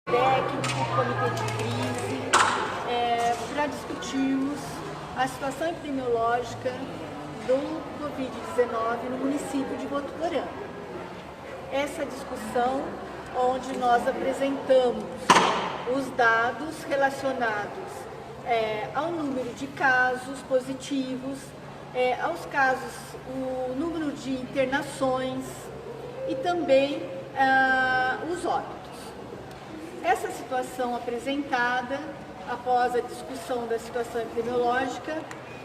Técnico, comitê de crise, para discutirmos a situação epidemiológica do Covid-19 no município de Votuporanga. Essa discussão onde nós apresentamos os dados relacionados ao número de casos positivos, aos casos, o número de internações e também os óbitos. Essa situação apresentada, após a discussão da situação epidemiológica,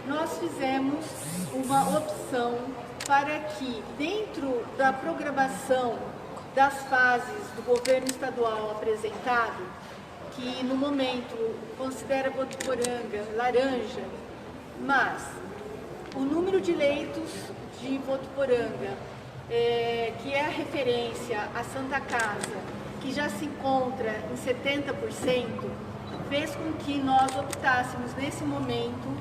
nós fizemos uma opção para que, dentro da programação das fases do governo estadual apresentado, que no momento considera Votuporanga laranja, mas o número de leitos de Votuporanga, que é a referência à Santa Casa, que já se encontra em 70%, fez com que nós optássemos nesse momento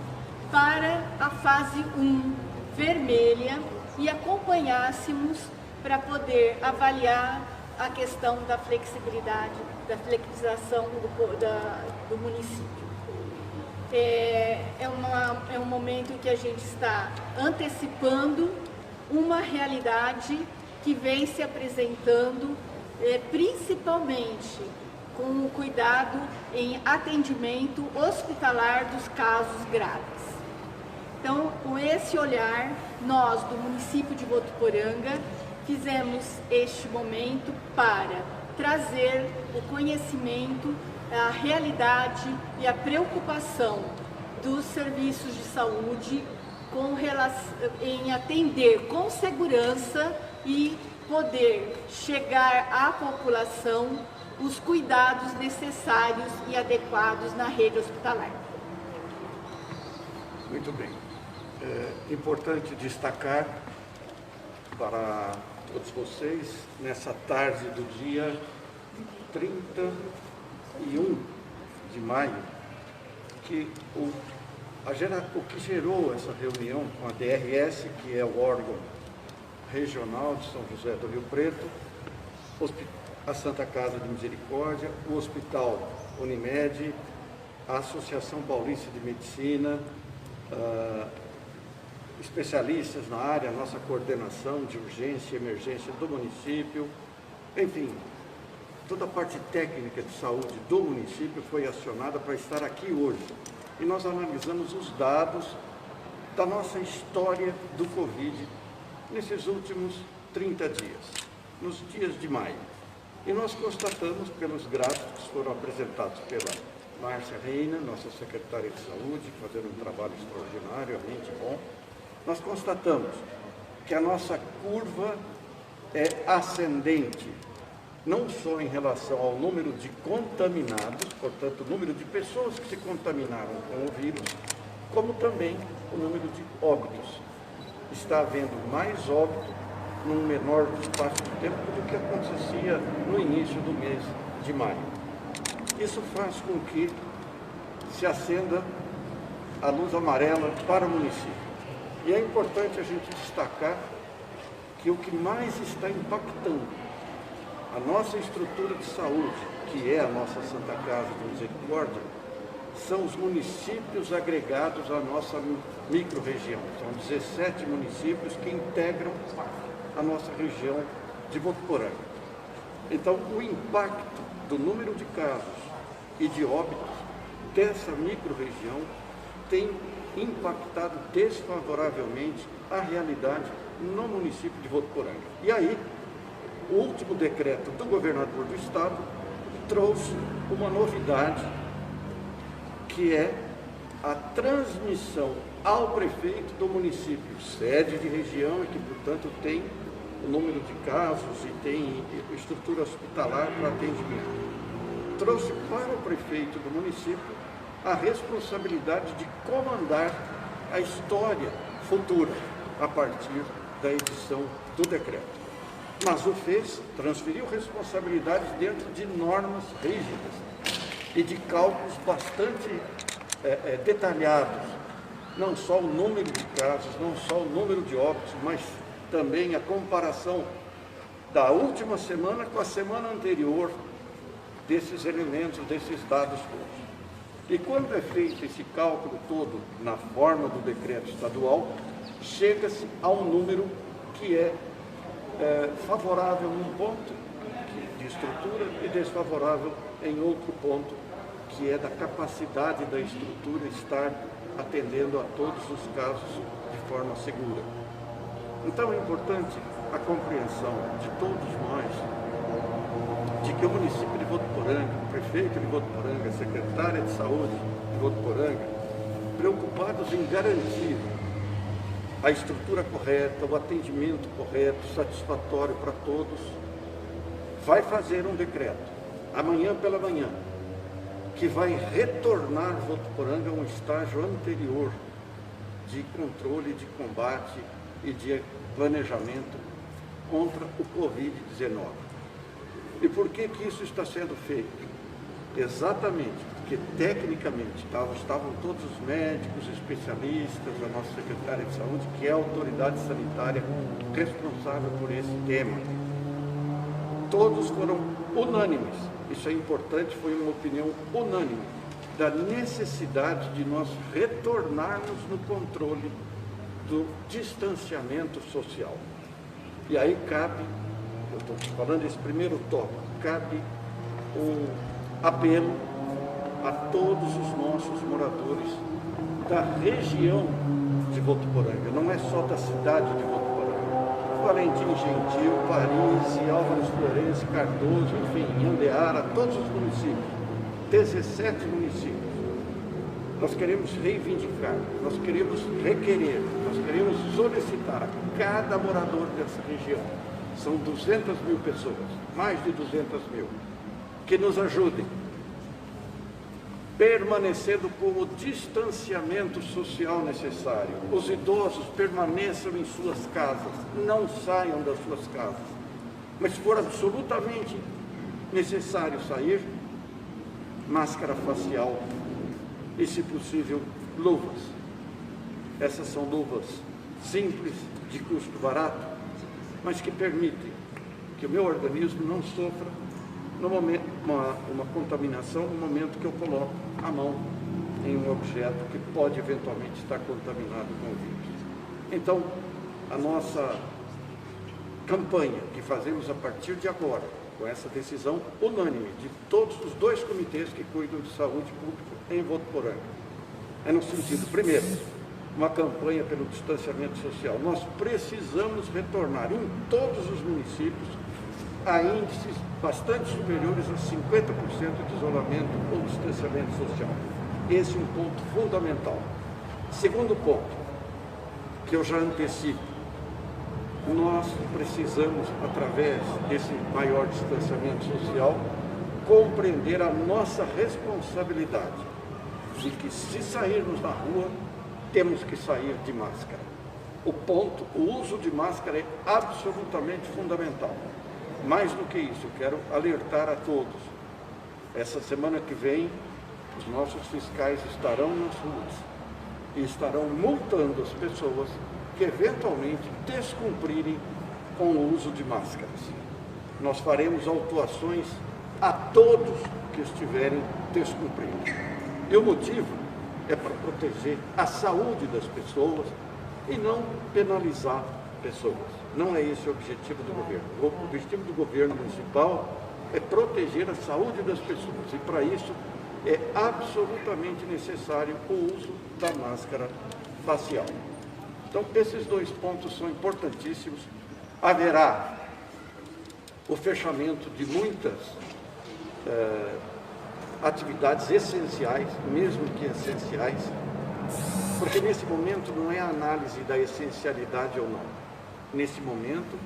para a fase 1 vermelha e acompanhássemos para poder avaliar a questão da flexibilidade, da flexibilização do município. É um momento em que a gente está antecipando uma realidade que vem se apresentando principalmente com o cuidado em atendimento hospitalar dos casos graves. Então, com esse olhar, nós do município de Votuporanga fizemos este momento para trazer o conhecimento, a realidade e a preocupação dos serviços de saúde em atender com segurança e poder chegar à população os cuidados necessários e adequados na rede hospitalar. Muito bem. É importante destacar para todos vocês, nessa tarde do dia 31 de maio, que o que gerou essa reunião com a DRS, que é o órgão regional de São José do Rio Preto, a Santa Casa de Misericórdia, o Hospital Unimed, a Associação Paulista de Medicina, especialistas na área, a nossa coordenação de urgência e emergência do município, enfim, toda a parte técnica de saúde do município foi acionada para estar aqui hoje. E nós analisamos os dados da nossa história do Covid nesses últimos 30 dias, nos dias de maio. E nós constatamos, pelos gráficos que foram apresentados pela Márcia Reina, nossa secretária de saúde, fazendo um trabalho extraordinariamente bom, nós constatamos que a nossa curva é ascendente, não só em relação ao número de contaminados, portanto, o número de pessoas que se contaminaram com o vírus, como também o número de óbitos. Está havendo mais óbito num menor espaço de tempo do que acontecia no início do mês de maio. Isso faz com que se acenda a luz amarela para o município. E é importante a gente destacar que o que mais está impactando a nossa estrutura de saúde, que é a nossa Santa Casa de Misericórdia, são os municípios agregados à nossa micro-região. São 17 municípios que integram a nossa região de Votuporanga. Então, o impacto do número de casos e de óbitos dessa micro-região tem impactado desfavoravelmente a realidade no município de Votuporanga. E aí, o último decreto do governador do estado trouxe uma novidade, que é a transmissão ao prefeito do município, sede de região e que, portanto, tem o número de casos e tem estrutura hospitalar para atendimento. Trouxe para o prefeito do município a responsabilidade de comandar a história futura a partir da edição do decreto. Mas o fez, transferiu responsabilidades dentro de normas rígidas e de cálculos bastante detalhados. Não só o número de casos, não só o número de óbitos, mas também a comparação da última semana com a semana anterior desses elementos, desses dados todos. E quando é feito esse cálculo todo na forma do decreto estadual, chega-se a um número que é favorável num ponto de estrutura e desfavorável em outro ponto, que é da capacidade da estrutura estar atendendo a todos os casos de forma segura. Então é importante a compreensão de todos nós de que o município de Votuporanga, o prefeito de Votuporanga, a secretária de saúde de Votuporanga, preocupados em garantir a estrutura correta, o atendimento correto, satisfatório para todos, vai fazer um decreto, amanhã pela manhã, que vai retornar Votuporanga a um estágio anterior de controle, de combate e de planejamento contra o Covid-19. E por que isso está sendo feito? Exatamente porque, tecnicamente, estavam todos os médicos, especialistas, a nossa secretária de saúde, que é a autoridade sanitária responsável por esse tema. Todos foram unânimes, isso é importante, foi uma opinião unânime, da necessidade de nós retornarmos no controle do distanciamento social. E aí cabe, eu estou falando esse primeiro tópico, cabe um apelo a todos os nossos moradores da região de Votuporanga, não é só da cidade de Votuporanga. Valentim Gentil, Paris, Álvares Florencio, Cardoso, enfim, Andeara, todos os municípios, 17 municípios. Nós queremos reivindicar, nós queremos requerer, nós queremos solicitar a cada morador dessa região, são 200 mil pessoas, mais de 200 mil, que nos ajudem, permanecendo com o distanciamento social necessário. Os idosos permaneçam em suas casas, não saiam das suas casas. Mas se for absolutamente necessário sair, máscara facial e, se possível, luvas. Essas são luvas simples, de custo barato, mas que permitem que o meu organismo não sofra no momento, uma contaminação no momento que eu coloco a mão em um objeto que pode eventualmente estar contaminado com o vírus. Então, a nossa campanha que fazemos a partir de agora, com essa decisão unânime de todos os dois comitês que cuidam de saúde pública em Votuporanga, é no sentido, primeiro, uma campanha pelo distanciamento social. Nós precisamos retornar em todos os municípios a índices bastante superiores a 50% de isolamento ou distanciamento social. Esse é um ponto fundamental. Segundo ponto, que eu já antecipo, nós precisamos, através desse maior distanciamento social, compreender a nossa responsabilidade de que, se sairmos na rua, temos que sair de máscara. O uso de máscara é absolutamente fundamental. Mais do que isso, eu quero alertar a todos. Essa semana que vem, os nossos fiscais estarão nas ruas e estarão multando as pessoas que eventualmente descumprirem com o uso de máscaras. Nós faremos autuações a todos que estiverem descumprindo. E o motivo é para proteger a saúde das pessoas e não penalizar pessoas. Não é esse o objetivo do governo. O objetivo do governo municipal é proteger a saúde das pessoas. E para isso é absolutamente necessário o uso da máscara facial. Então, esses dois pontos são importantíssimos. Haverá o fechamento de muitas atividades essenciais, mesmo que essenciais, porque nesse momento não é a análise da essencialidade ou não. Nesse momento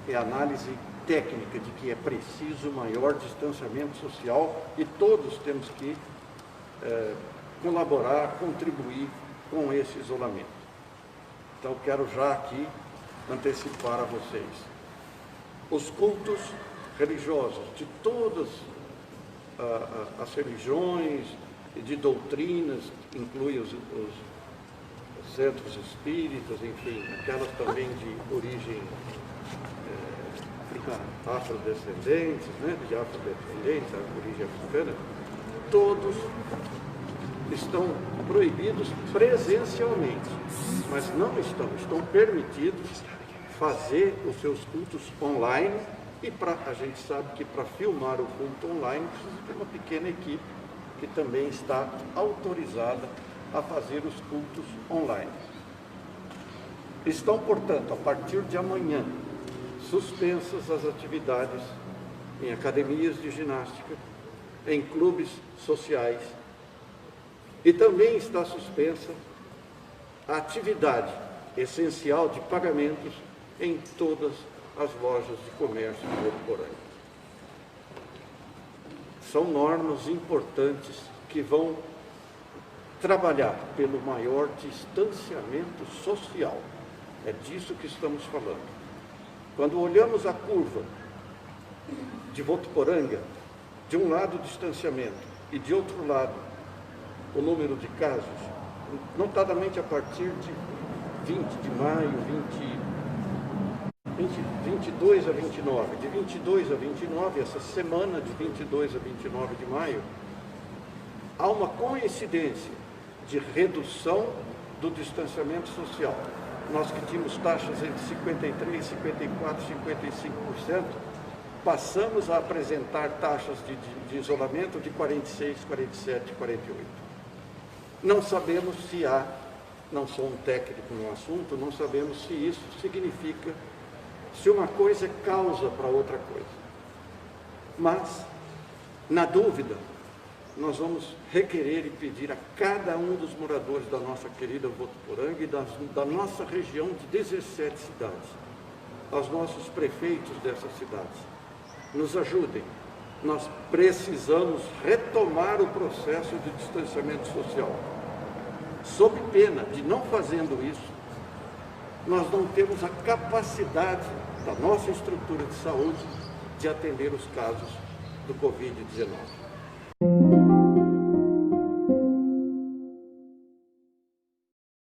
é a análise técnica de que é preciso maior distanciamento social e todos temos que colaborar, contribuir com esse isolamento. Então, quero já aqui antecipar a vocês. Os cultos religiosos de todas as religiões e de doutrinas, inclui os centros espíritas, enfim, aquelas também de origem afrodescendentes, né, de afrodescendentes, a origem africana, todos estão proibidos presencialmente, mas não estão permitidos fazer os seus cultos online, e a gente sabe que para filmar o culto online precisa ter uma pequena equipe que também está autorizada a fazer os cultos online. Estão, portanto, a partir de amanhã, suspensas as atividades em academias de ginástica, em clubes sociais, e também está suspensa a atividade essencial de pagamentos em todas as lojas de comércio de Votuporanga. São normas importantes que vão trabalhar pelo maior distanciamento social. É disso que estamos falando. Quando olhamos a curva de Votuporanga, de um lado o distanciamento e de outro lado o número de casos, notadamente a partir de 20 de maio, 22 a 29, de 22 a 29, essa semana de 22 a 29 de maio, há uma coincidência de redução do distanciamento social. Nós que tínhamos taxas entre 53%, 54%, 55%, passamos a apresentar taxas de isolamento de 46%, 47%, 48%. Não sabemos se há, não sou um técnico no assunto, não sabemos se isso significa, se uma coisa é causa para outra coisa. Mas, na dúvida, nós vamos requerer e pedir a cada um dos moradores da nossa querida Votuporanga e da nossa região de 17 cidades, aos nossos prefeitos dessas cidades, nos ajudem. Nós precisamos retomar o processo de distanciamento social. Sob pena de, não fazendo isso, nós não temos a capacidade da nossa estrutura de saúde de atender os casos do Covid-19.